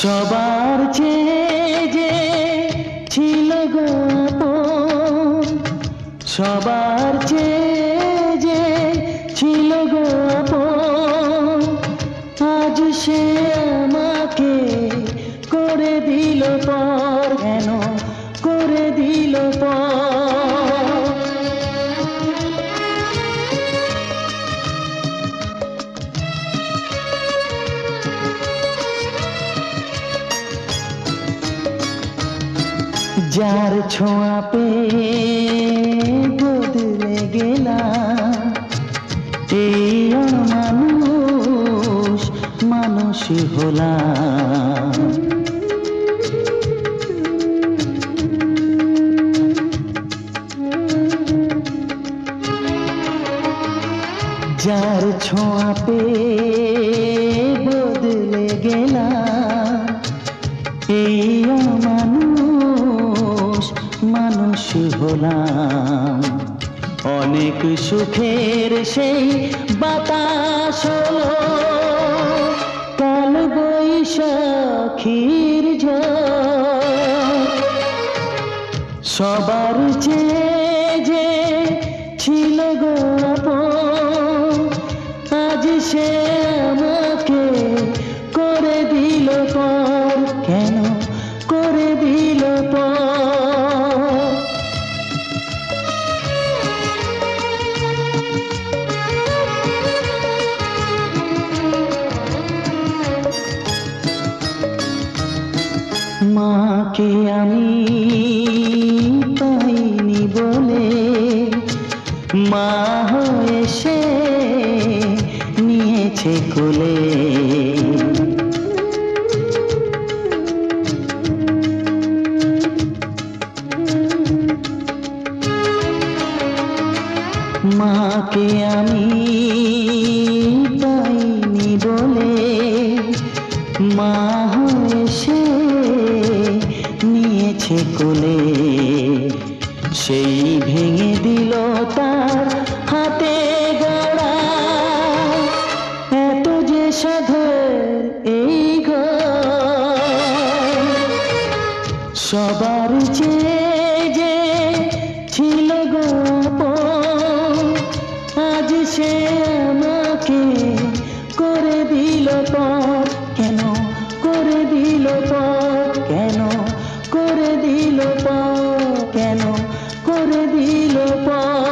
সবার চেয়ে যে ছিল গো আপন, সবার চেয়ে যে ছিল গো আপন, আজ সে আমাকে করে দিল পর। কেন করে দিল পর? যার ছোঁয়া পেয়ে বদলে গেলাম, এই অমানুষ মানুষ হলাম। যার ছোঁয়া পেয়ে বদলে গেলাম, এই অমানুষ মানুষ হলাম। অনেক সুখের সেই বাতাস হলো কাল বৈশাখীর ঝড়। সবার চেয়ে যে ছিল গো আপন, আজ সে আমাকে করে দিল পর। কেন করে দিল পর? মাকে আমি পাইনি বলে মা হয়ে সে নিয়েছে কোলে। মাকে আমি পাইনি বলে মা হয়ে সে নিয়েছে কোলে। সেই ভেঙে দিল তার হাতে গড়া এত যে সাধের এই ঘর। সবার চেয়ে যে ছিল গো আপন, আজ সে আমাকে করে দিল পর। কেন করে দিল পর? কেন করে দিল পর? কেন করে দিল পর?